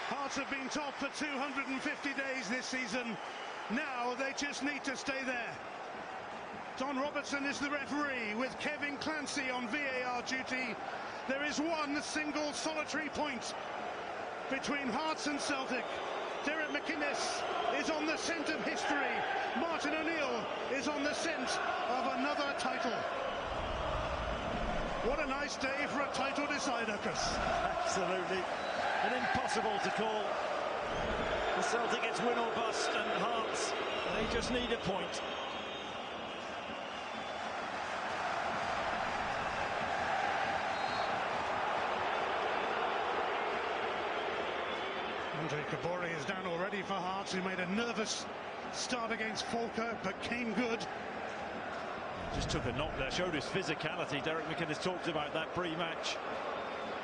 Hearts have been top for 250 days this season. Now they just need to stay there. Don Robertson is the referee with Kevin Clancy on VAR duty. There is one single solitary point between Hearts and Celtic. Derek McInnes is on the scent of history. Martin O'Neill is on the scent of another title. What a nice day for a title decider, Chris. Absolutely. And impossible to call. The Celtic, it's win or bust, and Hearts, they just need a point. Andre Kabore is down already for Hearts, who made a nervous start against Falkirk, but came good. Just took a knock there, showed his physicality. Derek McInnes talked about that pre-match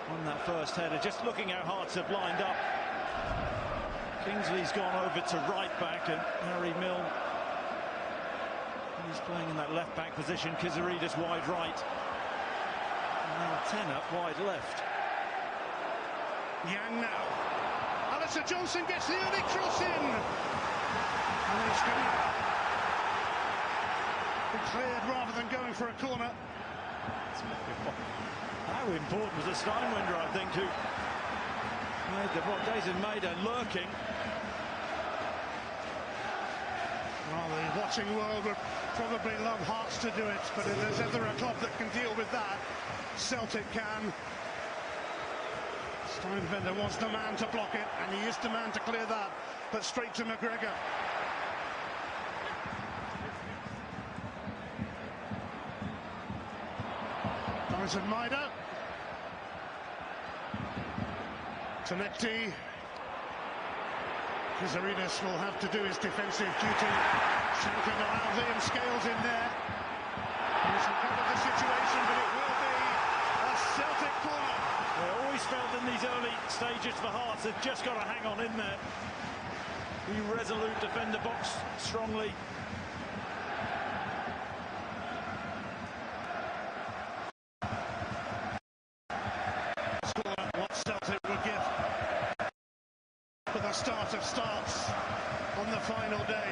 on that first header. Just looking how Hearts have lined up. Kingsley's gone over to right back, and Harry Milne, he's playing in that left back position. Kizaridis wide right. And now Tenner wide left. Yang now. Alistair Johnson gets the early cross in. And it's going to be cleared rather than going for a corner. How important was the Steinwender, I think, who made the block. Jason Maida lurking. Well, the watching world would probably love Hearts to do it, but if there's ever a club that can deal with that, Celtic can. Steinwender was the man to block it, and he is the man to clear that, but straight to McGregor. Dyson Maida. Tonecti. Kizaridis will have to do his defensive duty. Shankland allowed Liam Scales in there. He's recovered the situation, but it will be a Celtic corner. I always felt in these early stages for Hearts, they've just got to hang on in there. Be resolute, defend the box strongly. Score what Celtic would give for the start of starts on the final day.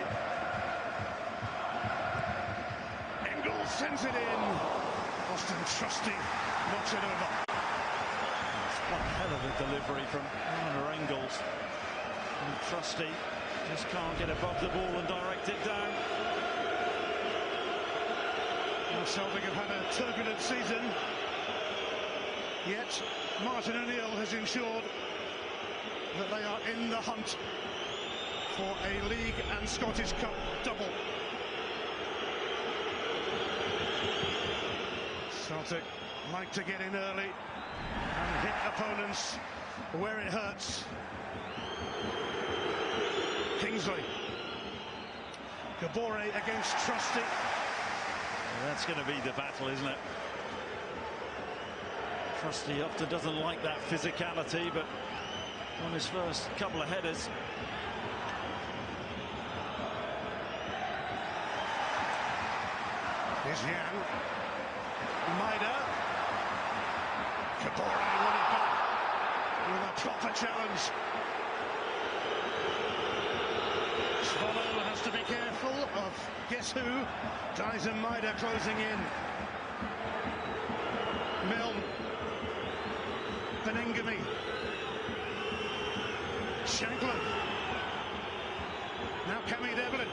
Engel sends it in. Austin Trusty knocks it over. One hell of a delivery from Werner Engels. And Trusty just can't get above the ball and direct it down. Well, Celtic have had a turbulent season, yet Martin O'Neill has ensured that they are in the hunt for a League and Scottish Cup double. Celtic like to get in early and hit opponents where it hurts. Kingsley. Kabore against Trusty. That's going to be the battle, isn't it? Trusty often doesn't like that physicality, but on his first couple of headers. Here's Yang. Maida. Kabore won it back with a proper challenge. Swallow has to be careful of guess who? Dyson Maida closing in. Milne. Beningame. Shankland. Now Cammy Devlin.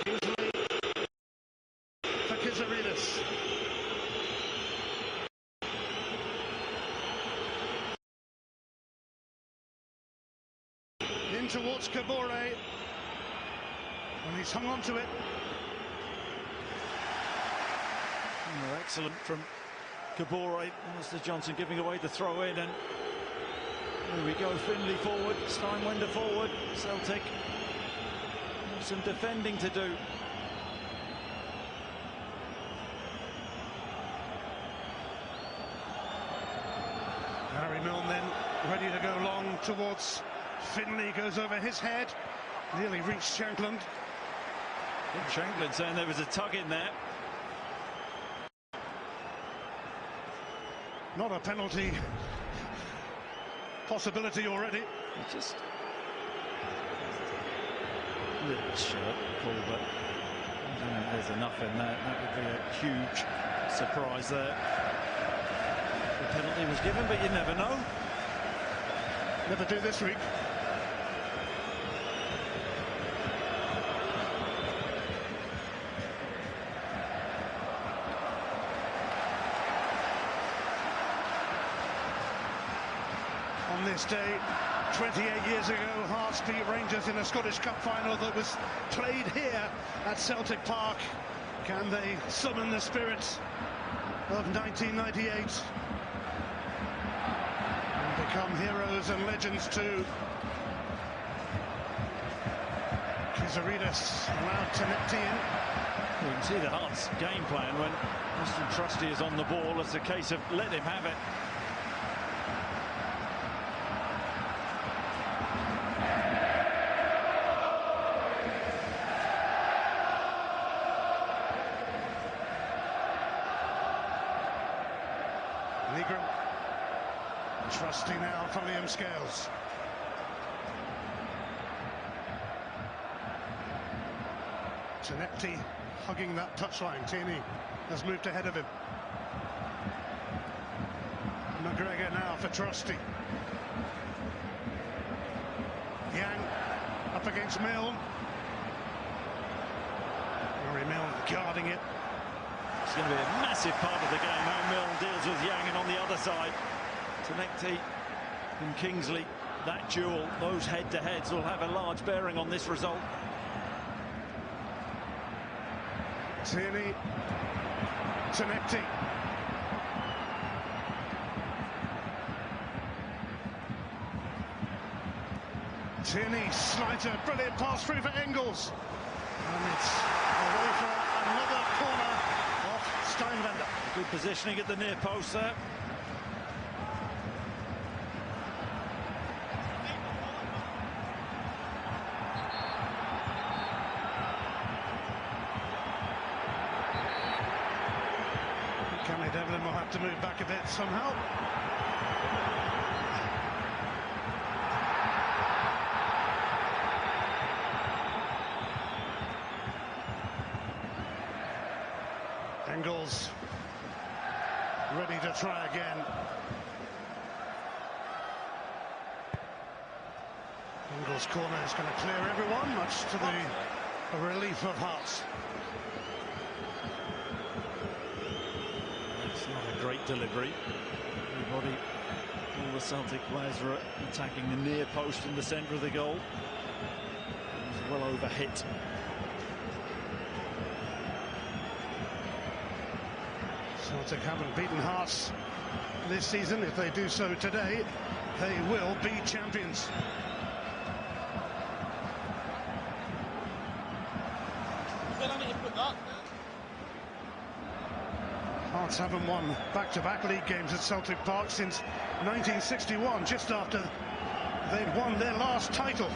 Kingsley for Kizaridis. In towards Kabore. And he's hung on to it. Oh, excellent from Kabore. Alistair Johnson giving away the throw in, and here we go. Finley forward, Steinwender forward. Celtic have some defending to do. Harry Milne then ready to go long towards Finley, goes over his head, nearly reached Shankland. Shankland saying there was a tug in there. Not a penalty possibility already. Just a little shirt pull, but I don't know if there's enough in there. That would be a huge surprise there. The penalty was given, but you never know. Never do this week. On this day, 28 years ago, Hearts beat Rangers in a Scottish Cup final that was played here at Celtic Park. Can they summon the spirit of 1998 and become heroes and legends too? Kizarides allowed Tenecti in. You can see the Hearts game plan when Mr. Trusty is on the ball. It's a case of let him have it. Negron. Trusty now for Liam Scales. Tenecti hugging that touchline. Tierney has moved ahead of him. McGregor now for Trusty. Yang up against Milne. Rory Milne guarding it. It's going to be a massive part of the game how Milne deals with Yang, and on the other side, Tenecti and Kingsley. That duel, those head-to-heads will have a large bearing on this result. Tierney, Tenecti. Tierney slides a brilliant pass through for Engels. And it's away for another corner off Steinwender. Good positioning at the near post there. Cammy Devlin will have to move back a bit somehow. Engels ready to try again. Engels' corner is going to clear everyone, much to the relief of Hearts. It's not a great delivery. Everybody, all the Celtic players are attacking the near post in the centre of the goal. It was well over hit. Celtic haven't beaten Hearts this season. If they do so today, they will be champions. Hearts haven't won back-to-back league games at Celtic Park since 1961, just after they'd won their last title.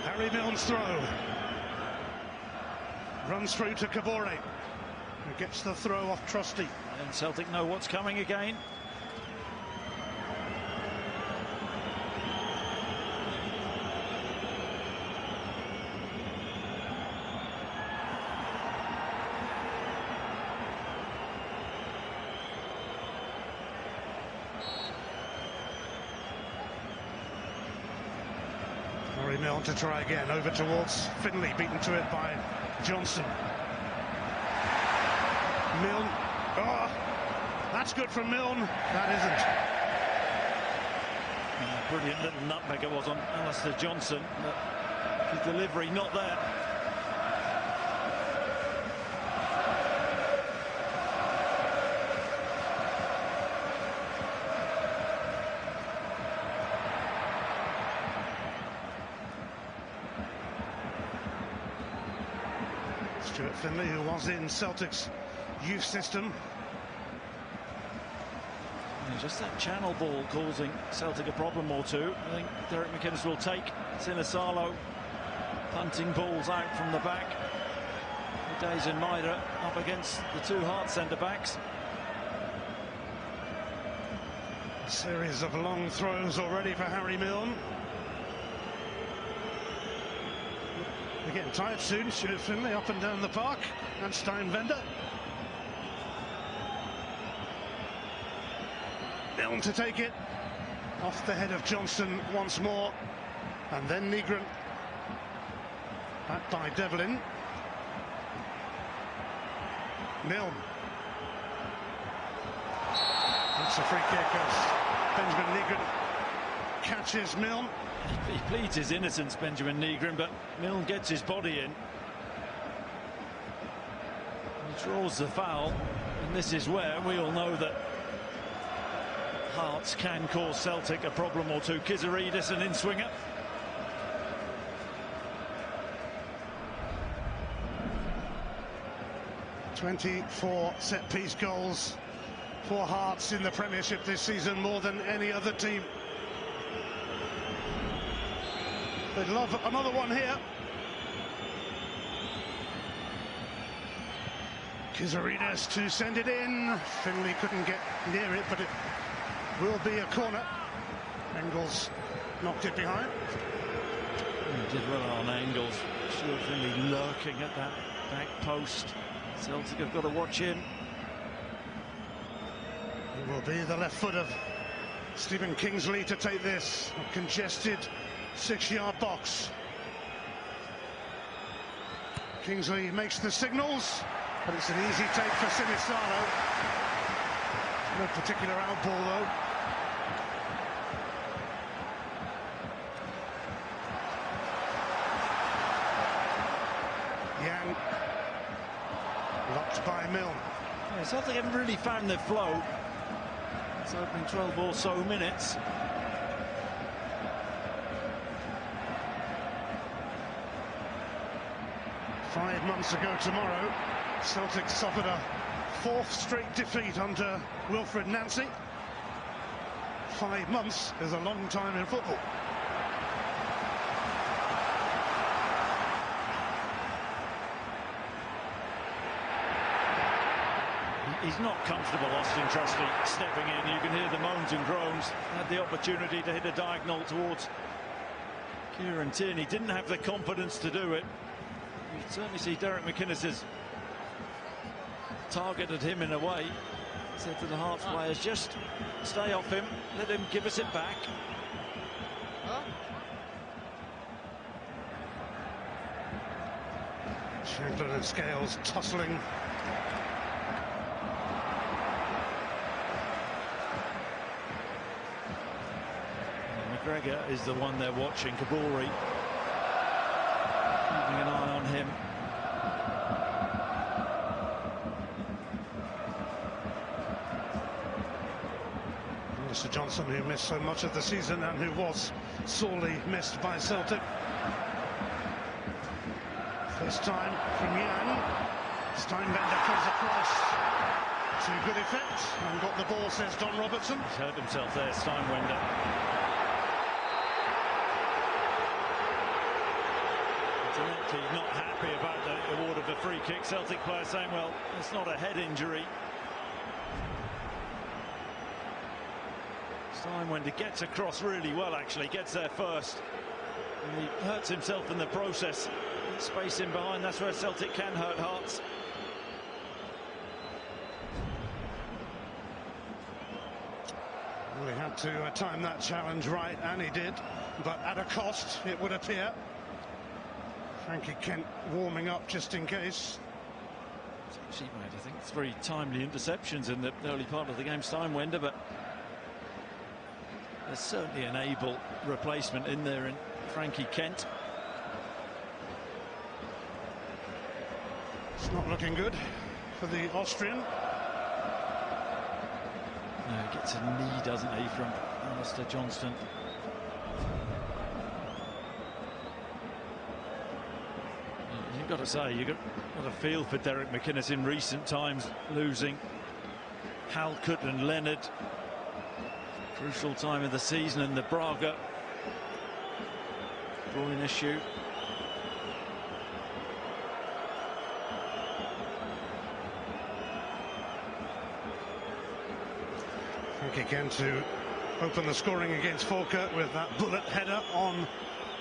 Harry Milne's throw. Runs through to Kabore, who gets the throw off Trusty. And Celtic know what's coming again. Rory Milne to try again, over towards Finlay, beaten to it by Johnson. Milne, oh, that's good from Milne, that isn't. Brilliant little nutmeg it was on Alistair Johnson, but his delivery not there. Stuart Finlay, who was in Celtic's youth system. Yeah, just that channel ball causing Celtic a problem or two. I think Derek McInnes will take Sinisalo punting balls out from the back. The days in Maida up against the two Hearts centre-backs. A series of long throws already for Harry Milne. They're getting tired soon, Stuart Finlay up and down the park, and Steinwender. Milne to take it. Off the head of Johnson once more. And then Nygren. Back by Devlin. Milne. It's a free kick as Benjamin Nygren catches Milne. He pleads his innocence, Benjamin Nygren, but Milne gets his body in. He draws the foul, and this is where we all know that Hearts can cause Celtic a problem or two. Kizaridis, an in-swinger. "24 set-piece goals for Hearts in the Premiership this season, more than any other team. They'd love another one here. Kizaridis to send it in. Finlay couldn't get near it, but it will be a corner. Engels knocked it behind. He did well on Engels. Stuart Finlay lurking at that back post. Celtic have got to watch him. It will be the left foot of Stephen Kingsley to take this. A congested 6-yard box. Kingsley makes the signals, but it's an easy take for Sinisalo. No particular outball though. Yang locked by Milne. Yeah, Celtic haven't really found their flow. It's opening 12 or so minutes. Five months ago tomorrow, Celtic suffered a fourth straight defeat under Wilfred Nancy. 5 months is a long time in football. He's not comfortable, Austin Trusty, stepping in. You can hear the moans and groans. Had the opportunity to hit a diagonal towards Kieran Tierney. Didn't have the confidence to do it. You can certainly see Derek McInnes has targeted him in a way. Said to the Hearts players, just stay off him, let him give us it back. Chamberlain and Scales tussling. McGregor is the one they're watching. Kabori keeping an eye on him. Mr. Johnson, who missed so much of the season and who was sorely missed by Celtic. First time from Yang. Steinwender comes across to good effect and got the ball, says Don Robertson. He's hurt himself there, Steinwender. He's not happy about the award of the free kick. Celtic player saying, well, it's not a head injury. Steinwender gets across really well, actually, gets there first. And he hurts himself in the process. Space in behind, that's where Celtic can hurt Hearts. Well, he had to time that challenge right, and he did, but at a cost, it would appear. Frankie Kent warming up just in case. She made, I think, 3 timely interceptions in the early part of the game, Steinwender, but there's certainly an able replacement in there in Frankie Kent. It's not looking good for the Austrian. No, he gets a knee, doesn't he, from Alistair Johnston. You've got to say, you've got a feel for Derek McInnes in recent times, losing Halkett and Leonard. Crucial time of the season, and the Braga groin issue. Back again to open the scoring against Falkirk with that bullet header on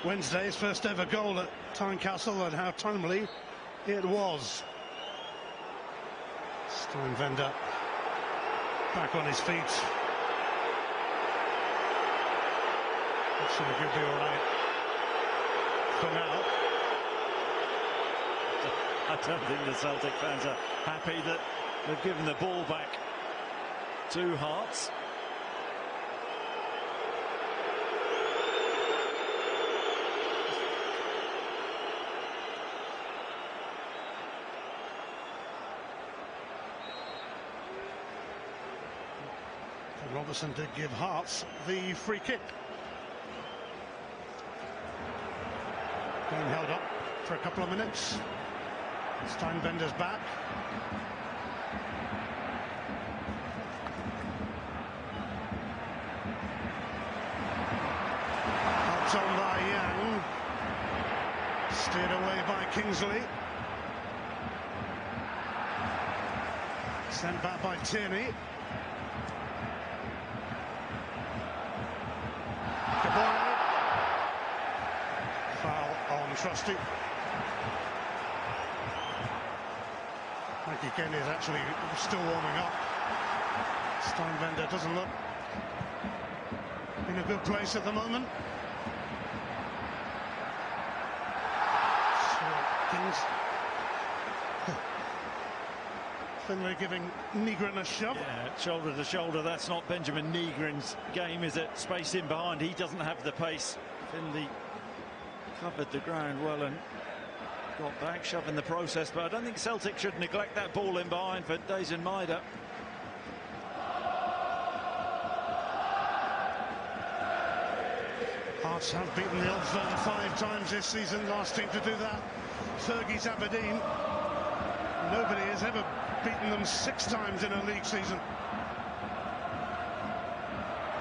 Wednesday's first ever goal at Tynecastle, and how timely it was. Steinwender back on his feet. So he could be all right for now. I don't think the Celtic fans are happy that they've given the ball back to Hearts. Robertson did give Hearts the free kick. Game held up for a couple of minutes. Steinbender's back. Helped on by Yang. Steered away by Kingsley. Sent back by Tierney. Foul on Trusty. Mikey Kenny is actually still warming up. Steinwender doesn't look in a good place at the moment. Finlay giving Nygren a shove. Yeah, shoulder to shoulder. That's not Benjamin Nygren's game, is it? Space in behind. He doesn't have the pace. Finlay covered the ground well and got back, shoving the process. But I don't think Celtic should neglect that ball in behind for Dazen Maeda. Hearts have beaten the Old Firm 5 times this season. Last team to do that, Fergie's Aberdeen. Nobody has ever beaten them 6 times in a league season.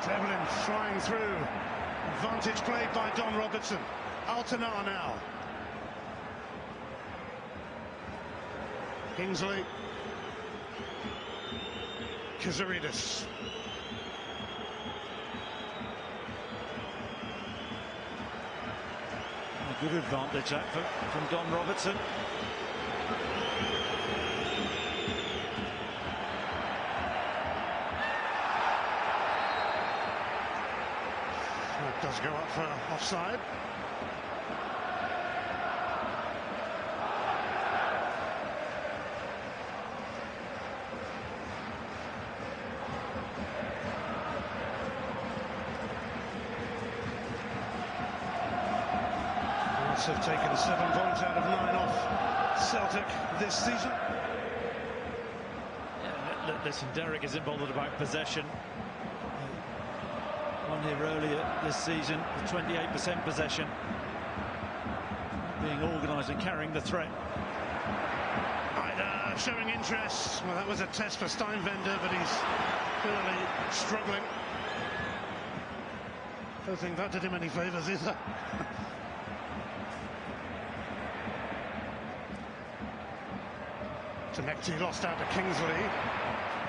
Devlin flying through. Advantage played by Don Robertson. Altanar now. Kingsley. Kazaridis. A good advantage that from Don Robertson. That does go up for offside. Hearts have taken 7 points out of 9 off Celtic this season. Yeah, listen, Derek isn't bothered about possession. One here earlier this season with 28% possession, being organised and carrying the threat. Maeda showing interest. Well, that was a test for Steinwender, but he's clearly struggling. Don't think that did him any favours either. Temecti lost out to Kingsley.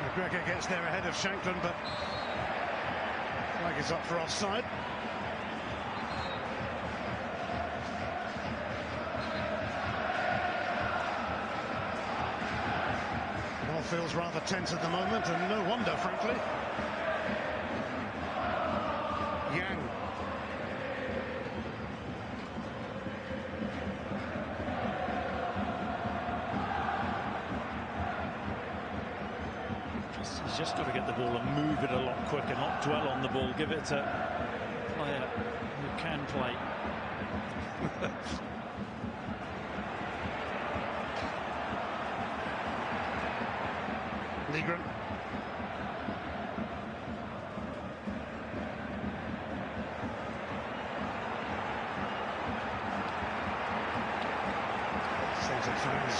McGregor gets there ahead of Shanklin, but flag is up for offside. It all feels rather tense at the moment, and no wonder, frankly. Yang. He's just got to get the ball and move it a lot quicker, not dwell on the ball. Give it to a player who can play. Nygren. Celtic fans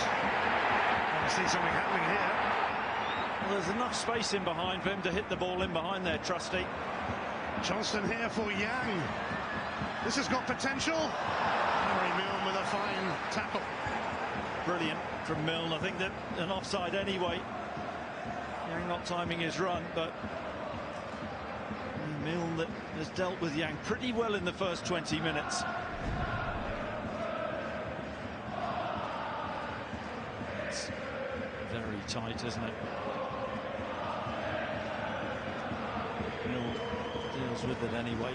want to see something happening here. Well, there's enough space in behind for him to hit the ball in behind there, Trusty. Johnston here for Yang. This has got potential. Harry Milne with a fine tackle. Brilliant from Milne. I think that an offside anyway. Yang not timing his run, but Milne that has dealt with Yang pretty well in the first 20 minutes. It's very tight, isn't it? Milne deals with it anyway.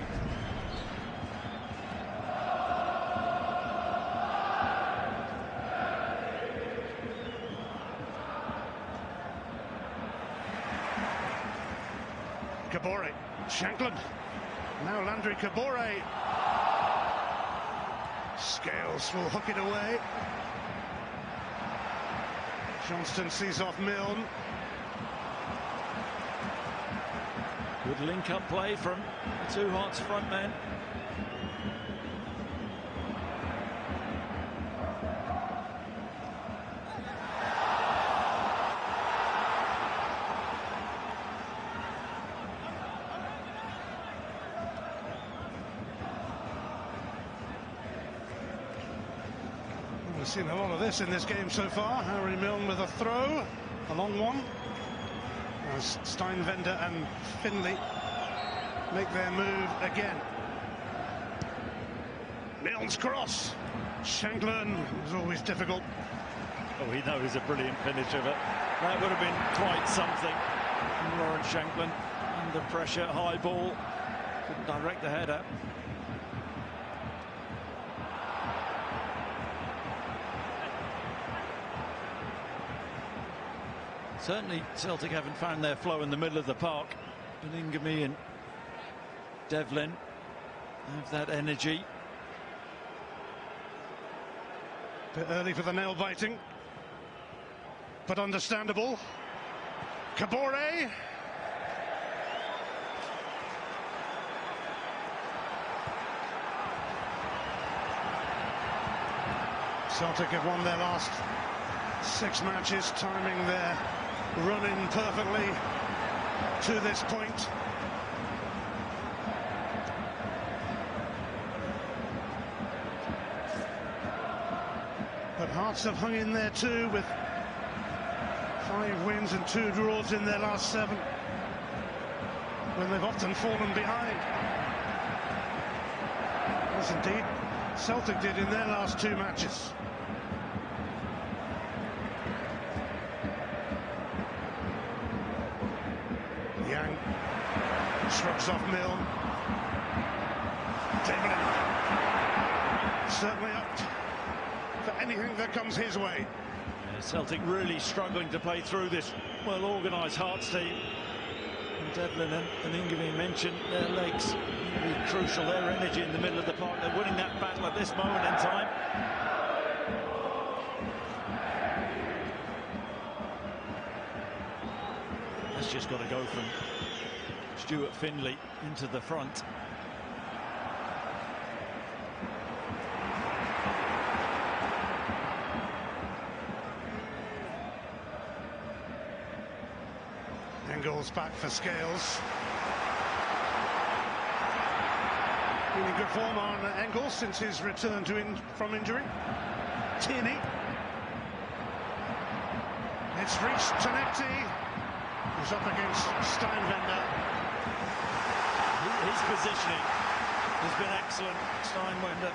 Kabore, Shankland, now Landry Kabore. Scales will hook it away. Johnston sees off Milne. Good link-up play from the two Hearts front men. We've seen a lot of this in this game so far. Harry Milne with a throw, a long one. As Steinwender and Finley make their move again. Milne's cross. Shankland is always difficult. Oh, he knows a brilliant finisher, but that would have been quite something. And Lawrence Shankland under pressure, high ball, couldn't direct the header. Certainly Celtic haven't found their flow in the middle of the park, but Ingamy and Devlin have that energy. Bit early for the nail biting, but understandable. Kabore. Celtic have won their last 6 matches, timing their run-in perfectly to this point. But Hearts have hung in there too, with 5 wins and 2 draws in their last 7, when they've often fallen behind. As indeed Celtic did in their last 2 matches. Yang shrugs off Milne. Devlin certainly up for anything that comes his way. Yeah, Celtic really struggling to play through this well-organised Hearts team. And Devlin and Ingamy mentioned their legs will be crucial, their energy in the middle of the park. They're winning that battle at this moment in time. That's just got to go from Stuart Finley into the front. Engels back for Scales. Been in good form on Engels since his return from injury. Tierney. It's reached Tenecti. He's up against Steinwender. His positioning has been excellent. Steinwender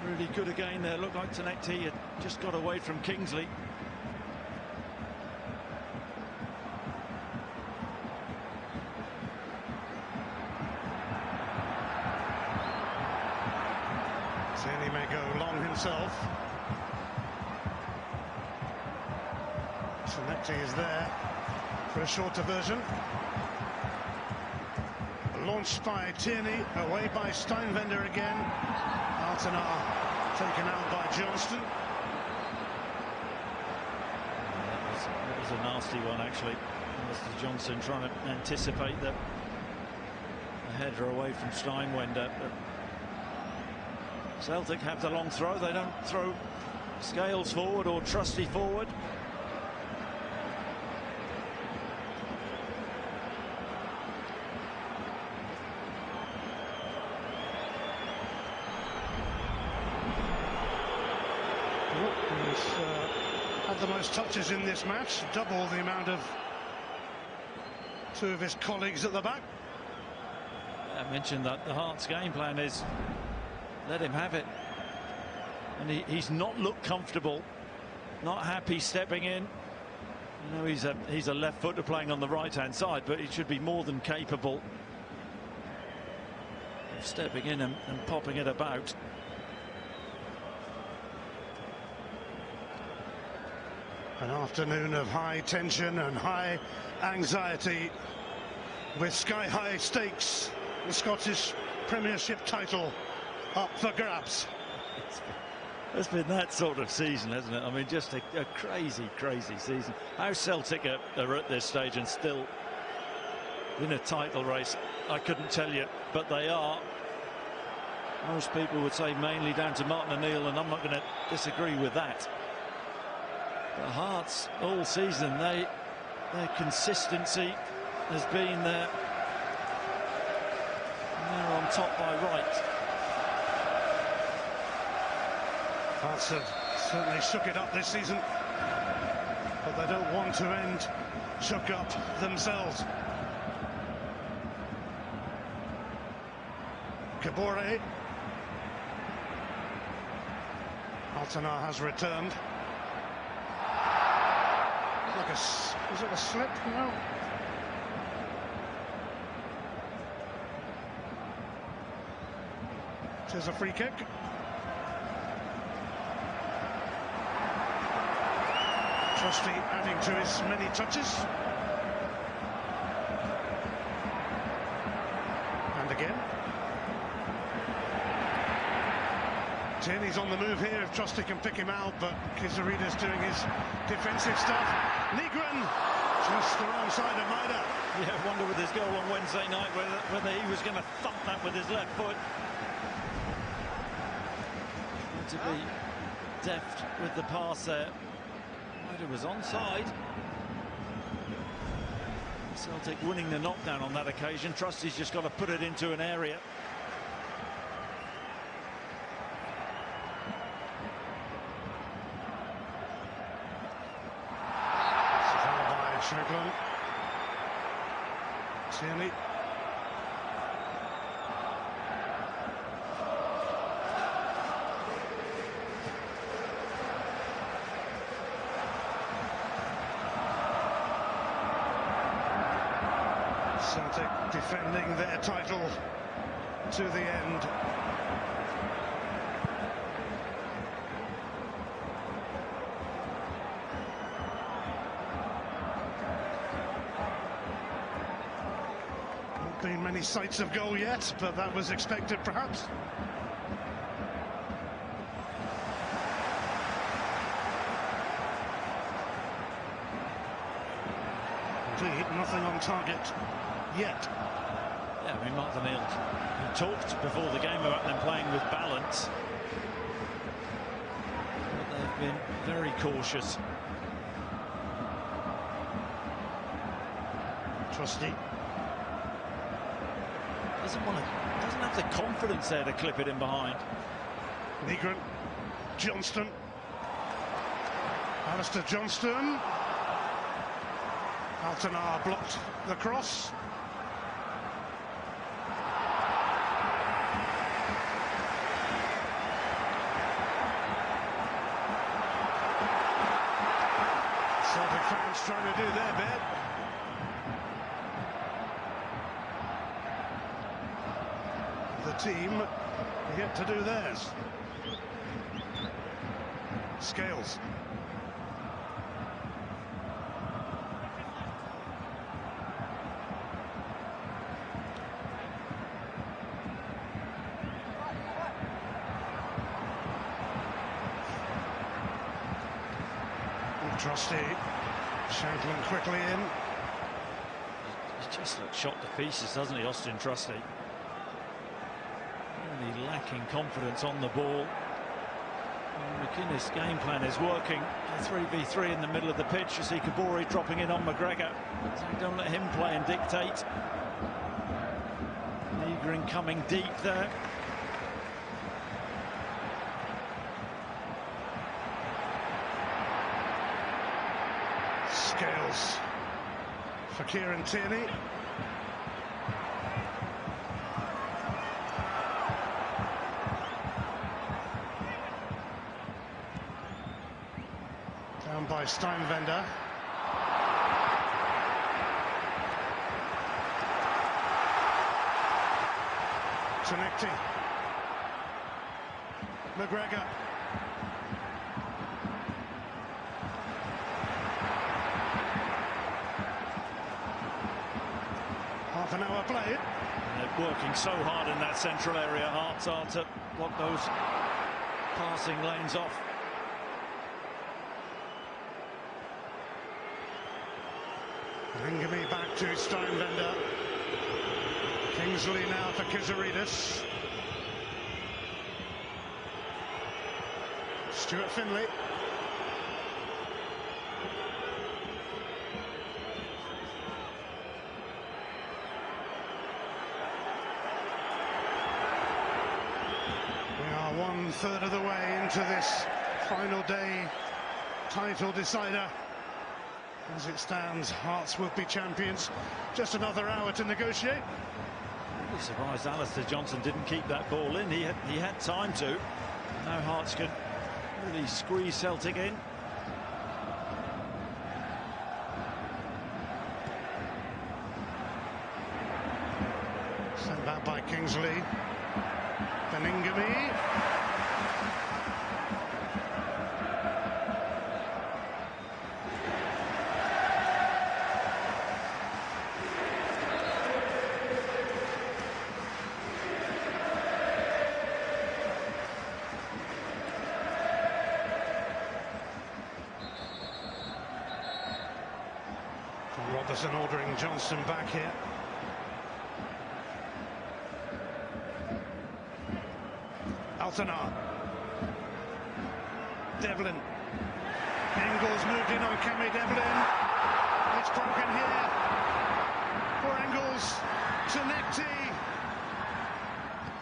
really good again there. Looked like Tenecti had just got away from Kingsley. Tierney may go long himself. Tenecti is there for a shorter version. Launched by Tierney, away by Steinwender again. Altenar taken out by Johnston. That was a nasty one, actually. Mr. Johnston trying to anticipate the header away from Steinwender. But Celtic have the long throw. They don't throw Scales forward or Trusty forward. He's had the most touches in this match, double the amount of 2 of his colleagues at the back. I mentioned that the Hearts game plan is let him have it, and he's not looked comfortable, not happy stepping in. You know, he's a left footer playing on the right hand side, but he should be more than capable of stepping in and popping it about. An afternoon of high tension and high anxiety, with sky-high stakes. The Scottish Premiership title up for grabs. It's been that sort of season, hasn't it? I mean, just a crazy, crazy season. How Celtic are at this stage and still in a title race, I couldn't tell you, but they are. Most people would say mainly down to Martin O'Neill, and I'm not going to disagree with that. The Hearts all season, their consistency has been there. And they're on top by right. Hearts have certainly shook it up this season, but they don't want to end shook up themselves. Kabore. Altena has returned. Was it a slip? No. It is a free kick. Trusty adding to his many touches. And again. Tierney's on the move here if Trusty can pick him out, but Kizarida's doing his defensive stuff. Nygren just the wrong side of Maida. Yeah, I wonder with his goal on Wednesday night whether he was going to thump that with his left foot. To be deft with the pass there. Maida was onside. Celtic winning the knockdown on that occasion. Trusty's just got to put it into an area. Shankland. Tierney. Celtic defending their title to the end. Been many sights of goal yet, but that was expected perhaps. Indeed, nothing on target yet. Yeah, I mean, Martin O'Neill talked before the game about them playing with balance, but they've been very cautious. Trusty. Doesn't have the confidence there to clip it in behind. Nygren, Johnston, Alistair Johnston. Altena blocked the cross. Celtic fans trying to do their bit. The team yet to do theirs. Scales. Trusty. Shankland quickly in. He just looks shot to pieces, doesn't he, Austin Trusty? Really lacking confidence on the ball. And McInnes' game plan is working. A 3v3 in the middle of the pitch. You see Kabore dropping in on McGregor. So don't let him play and dictate. Nygren coming deep there. Scales for Kieran Tierney. by Steinwender. Senecti. McGregor. Half an hour played. They're working so hard in that central area. Hearts are to block those passing lanes off. Ngami back to Steinwender. Kingsley now for Kizaridis. Stuart Finley. We are 1/3 of the way into this final day title decider. As it stands, Hearts will be champions. Just another hour to negotiate. I'm surprised Alistair Johnson didn't keep that ball in. He had time to. Now Hearts can really squeeze Celtic in. Sent back by Kingsley. Then Ngami. Robertson ordering Johnson back here. Altenar. Devlin. Engels moved in on Cammy Devlin. It's broken here for Engels. Senecti.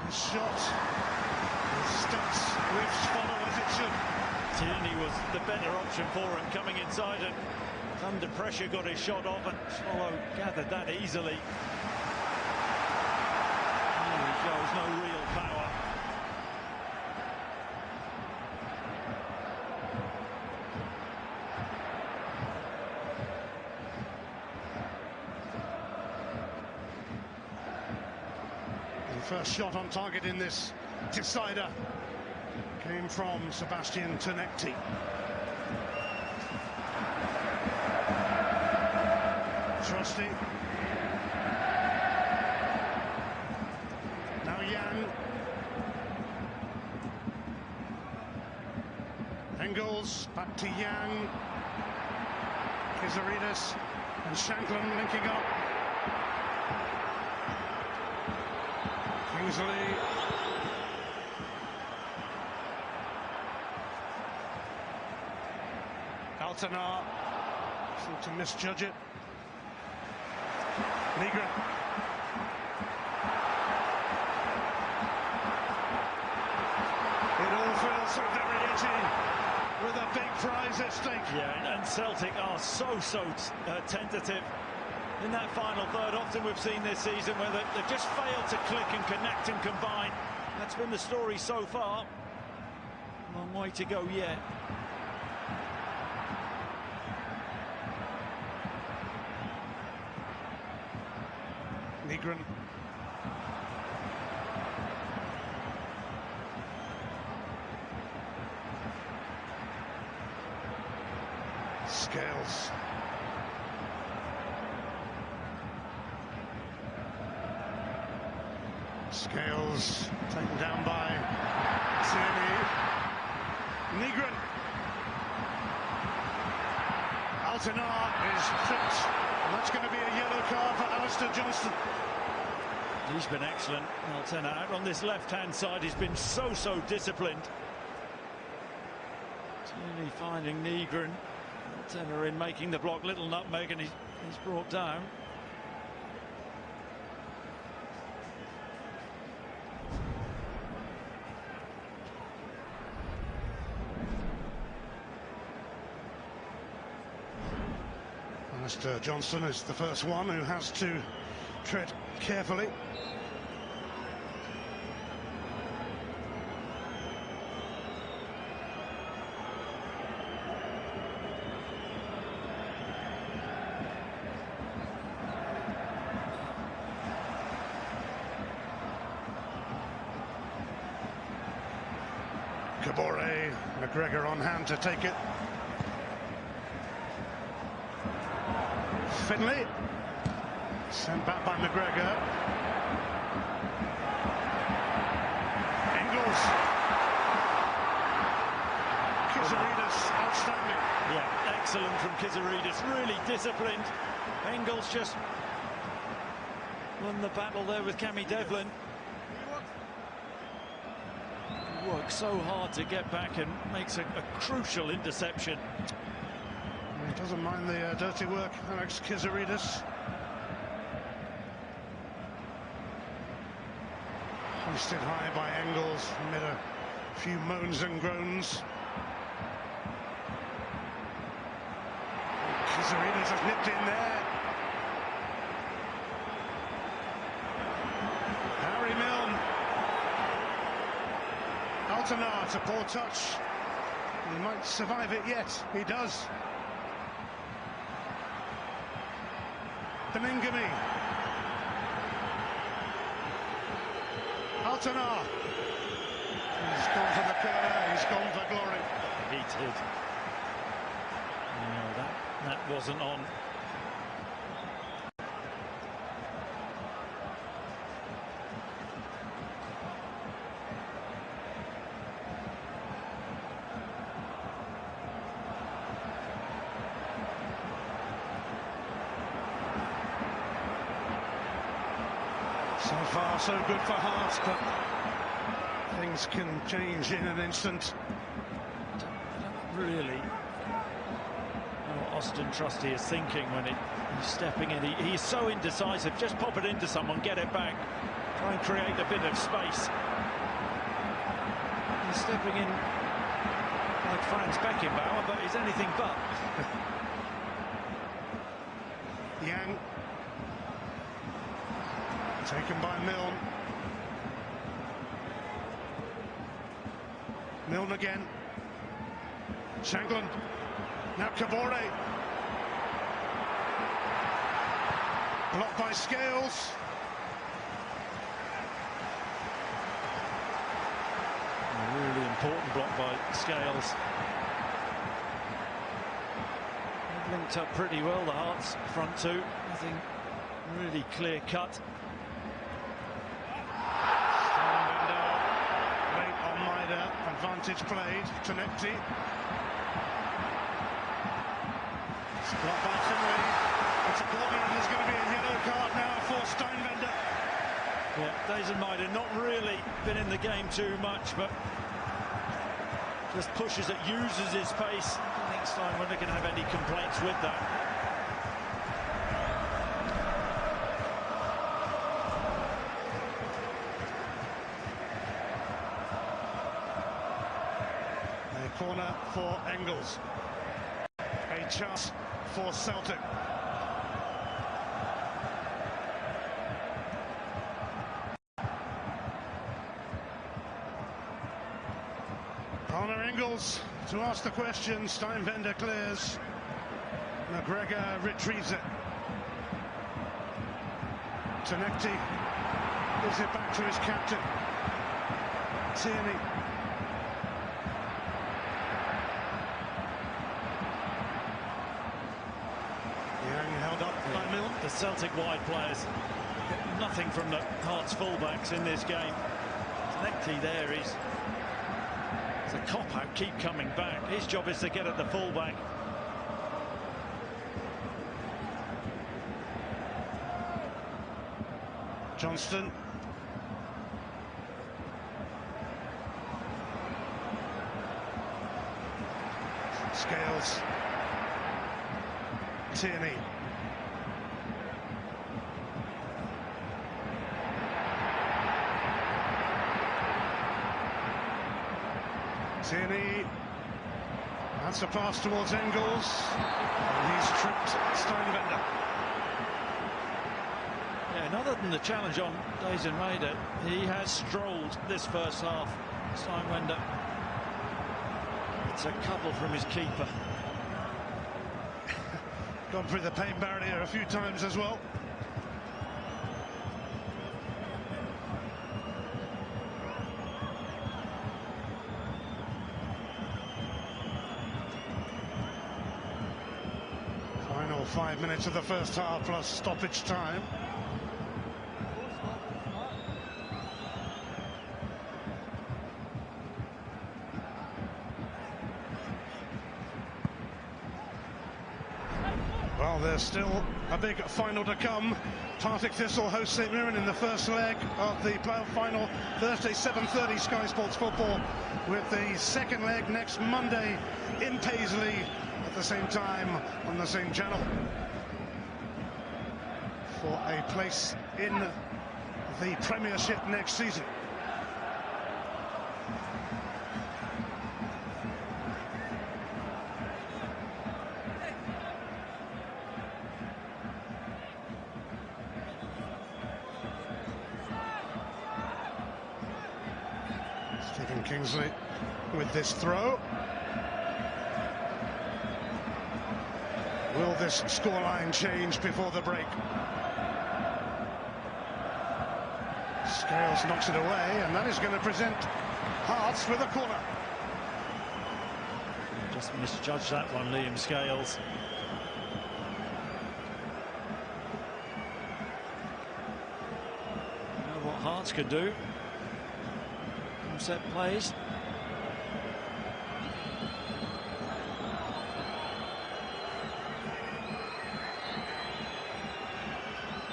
The shot. The stats which follow as it should. Tierney was the better option for him coming inside and under pressure got his shot off, and Swallow gathered that easily. There he shows no real power. The first shot on target in this decider came from Sebastian Senecti. Trusty. Now Yang. Engels back to Yang. Kizaridis and Shankland linking up. Kingsley. Altenar seemed to misjudge it. Negrin. It all feels so very edgy with a big prize at stake. Yeah, and Celtic are so tentative in that final third. Often we've seen this season where they've just failed to click and connect and combine. That's been the story so far. Long way to go yet. Negrin. Scales. Scales taken down by Tierney. Negrin. Altenar is tripped. And that's going to be a yellow card for Alistair Johnson. He's been excellent. Altenar out on this left-hand side. He's been so disciplined. Tierney finding Negrin. Altenar in making the block. Little nutmeg and he's brought down. Alistair Johnson is the first one who has to tread carefully. Kabore, McGregor on hand to take it. Finlay, sent back by McGregor. Engels. Kizaridis, outstanding. Yeah, excellent from Kizaridis, really disciplined. Engels just won the battle there with Cammy Devlin. Works so hard to get back and makes a crucial interception. He doesn't mind the dirty work, Alex Kizaridis. Hoisted high by Engels, amid a few moans and groans. Kizaridis has nipped in there. Harry Milne. Altena, it's a poor touch. He might survive it yet. He does. Beningame. Altena. He's gone for the corner. He's gone for glory. He did. No, that wasn't on. So far, so good for Hearts, but things can change in an instant. Really know what Austin Trusty is thinking when he's stepping in. He's so indecisive. Just pop it into someone, get it back, try and create a bit of space. He's stepping in like Franz Beckenbauer, but he's anything but. Yang. Taken by Milne. Milne again. Shankland. Now Kabore. Blocked by Scales. A really important block by Scales. They've linked up pretty well, the Hearts front two. Nothing really clear cut. Advantage played, Tonecti. It's blocked by Finlay. It's a corner and there's going to be a yellow card now for Steinwender. Yeah, Dazen not really been in the game too much, but just pushes it, uses his pace. I don't think Steinwender can have any complaints with that. Corner for Engels. A chance for Celtic. Connor Engels to ask the question. Steinwender clears. McGregor retrieves it. Tonecti gives it back to his captain. Tierney. The Celtic wide players get nothing from the Hearts fullbacks in this game. Tonecti there is a cop-out, keep coming back. His job is to get at the fullback. Johnston. Scales. Tierney. Tierney, that's a pass towards Engels, and he's tripped Steinwender. Yeah, and other than the challenge on Dazen Raider, he has strolled this first half, Steinwender. It's a couple from his keeper. Gone through the paint barrier a few times as well. 5 minutes of the first half plus stoppage time. Well, there's still a big final to come. Partick Thistle host St Mirren in the first leg of the playoff final Thursday 7:30 Sky Sports Football, with the second leg next Monday in Paisley at the same time on the same channel for a place in the Premiership next season. Kingsley with this throw. Will this scoreline change before the break? Scales knocks it away, and that is going to present Hearts with a corner. Just misjudged that one, Liam Scales. You know what Hearts could do. Set plays.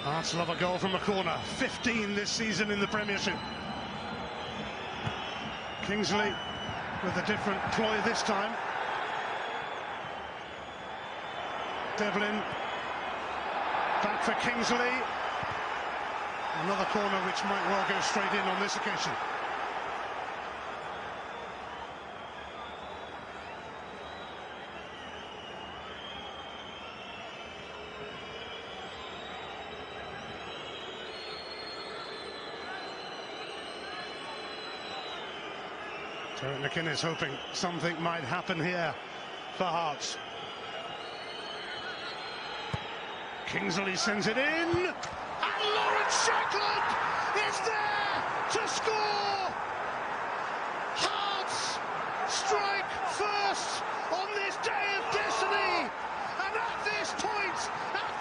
Hearts love a goal from a corner. 15 this season in the Premiership. Kingsley with a different ploy this time. Devlin back for Kingsley. Another corner which might well go straight in on this occasion. Derek McInnes hoping something might happen here for Hearts. Kingsley sends it in, and Lawrence Shankland is there to score! Hearts strike first on this day of destiny, and at this point, that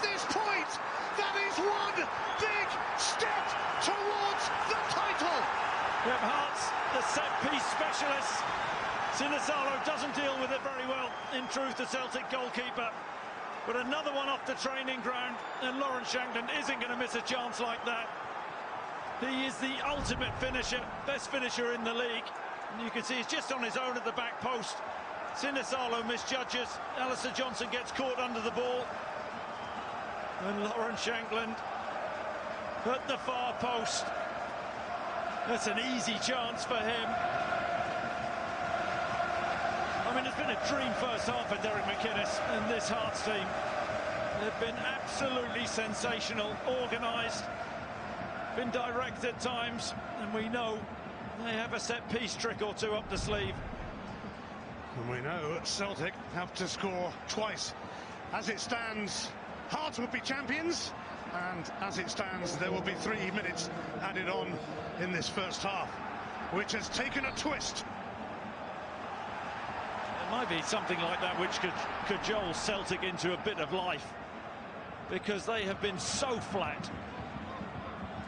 is one big step towards the title. Yep, Hearts, the set-piece specialist. Sinisalo doesn't deal with it very well, in truth, the Celtic goalkeeper. But another one off the training ground, and Lawrence Shankland isn't going to miss a chance like that. He is the ultimate finisher, best finisher in the league. And you can see he's just on his own at the back post. Sinisalo misjudges, Alistair Johnson gets caught under the ball. And Lawrence Shankland at the far post. That's an easy chance for him. I mean, it's been a dream first half for Derek McInnes and this Hearts team. They've been absolutely sensational, organised, been direct at times, and we know they have a set-piece trick or two up the sleeve. And we know Celtic have to score twice. As it stands, Hearts will be champions, and as it stands, there will be 3 minutes added on in this first half, which has taken a twist. It might be something like that which could cajole Celtic into a bit of life, because they have been so flat.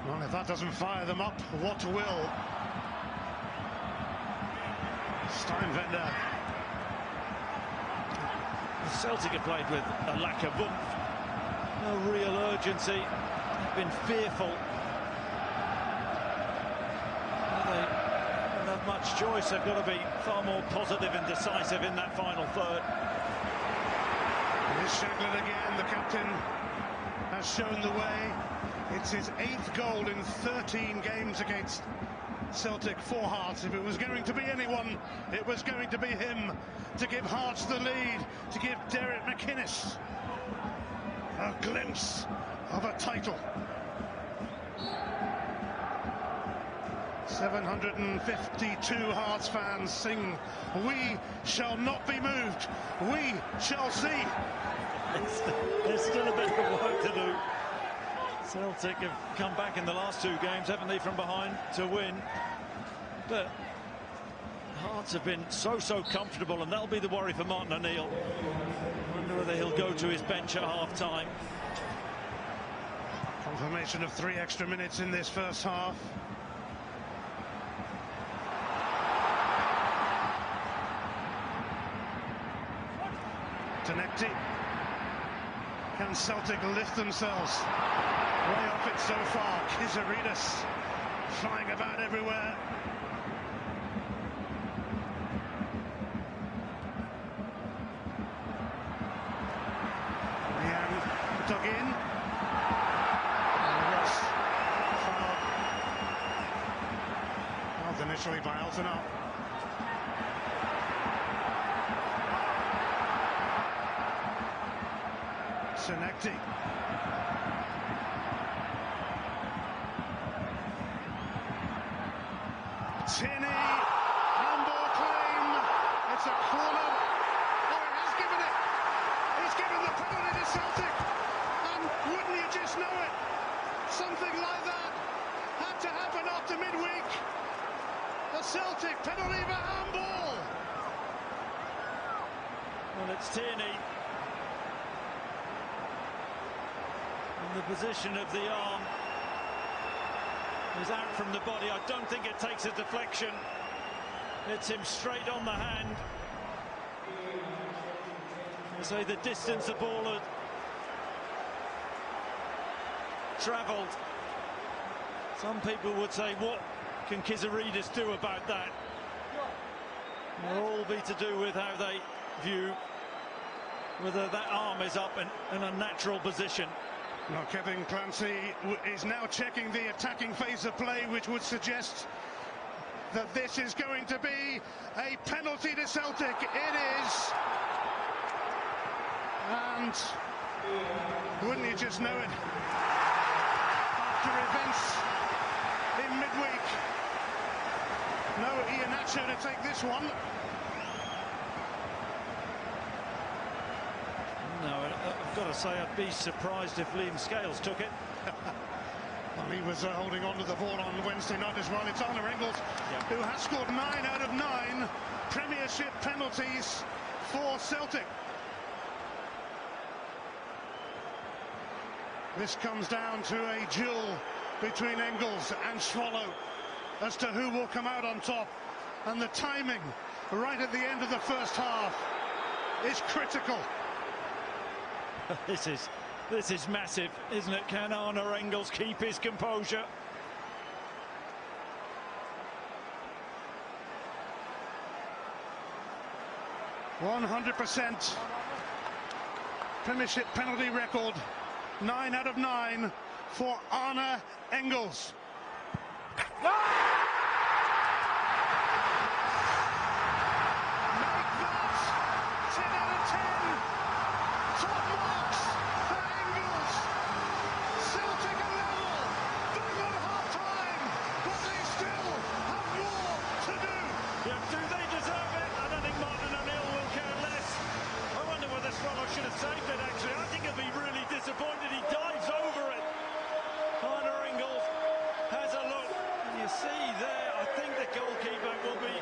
Well, if that doesn't fire them up, what will? Steinwender. Celtic have played with a lack of oomph, no real urgency, they've been fearful. They don't have much choice, they've got to be far more positive and decisive in that final third. Here's Shankland again, the captain has shown the way. It's his 8th goal in 13 games against Celtic for Hearts. If it was going to be anyone, it was going to be him, to give Hearts the lead, to give Derek McInnes a glimpse of a title. 752 Hearts fans sing, "We shall not be moved, we shall see." There's still a bit of work to do. Celtic have come back in the last 2 games, haven't they, from behind to win. But Hearts have been so comfortable, and that'll be the worry for Martin O'Neill. I wonder whether whether he'll go to his bench at half-time. Confirmation of 3 extra minutes in this first half. Tenecti. Can Celtic lift themselves? Way off it so far. Kizaridis flying about everywhere. Dug in. Fouled initially by Altona. Tenecti. Tierney, handball claim. It's a corner. Oh, he has given it. He's given the penalty to Celtic. And wouldn't you just know it? Something like that had to happen after midweek. A Celtic penalty for handball. Well, it's Tierney. And the position of the arm is out from the body. I don't think it takes a deflection. It's him straight on the hand. I say the distance the ball had travelled. Some people would say, what can Kizaridis do about that? It'll all be to do with how they view whether that arm is up in a natural position. Now Kevin Clancy is now checking the attacking phase of play, which would suggest that this is going to be a penalty to Celtic. It is. And wouldn't you just know it? After events in midweek. No Iheanacho to take this one. No, I've got to say I'd be surprised if Liam Scales took it. Well, he was holding on to the ball on Wednesday night as well. It's Arne Engels, who has scored 9 out of 9 Premiership penalties for Celtic. This comes down to a duel between Engels and Swallow as to who will come out on top. And the timing right at the end of the first half is critical. This is massive, isn't it? Can Arne Engels keep his composure? %100% Premiership penalty record. 9 out of 9 for Arne Engels. Should have saved it, actually. I think he'll be really disappointed. He dives over it. Arne Engels has a look. And you see there, I think the goalkeeper will be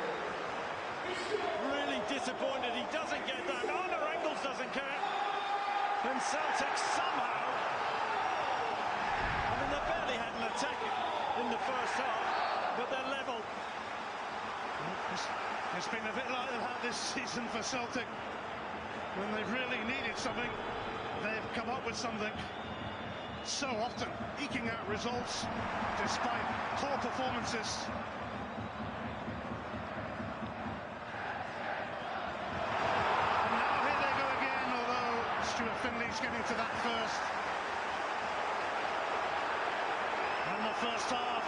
really disappointed. He doesn't get that. Arne Engels doesn't care. And Celtic somehow, I mean, they barely had an attack in the first half, but they're level. It's been a bit like that this season for Celtic. When they've really needed something, they've come up with something. So often eking out results despite poor performances. And now here they go again, although Stuart Findlay's getting to that first. And the first half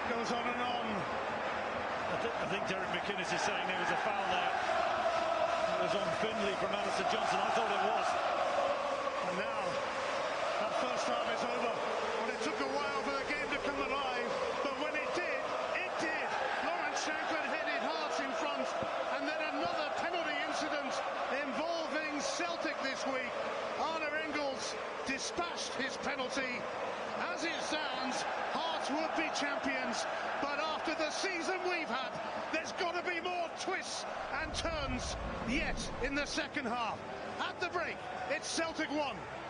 goes on and on. I think Derek McInnes is saying there was a foul there. It was on Findlay from Alistair Johnson. I thought it was. And now that first half is over. Well, it took a while for the game to come alive, but when it did, it did. Lawrence Shankland hit it hard in front, and then another penalty incident involving Celtic this week. Arne Engels dispatched his penalty. As it stands, Hearts would be champions, but after the season we've had, there's got to be more twists and turns yet in the second half. At the break, it's Celtic 1,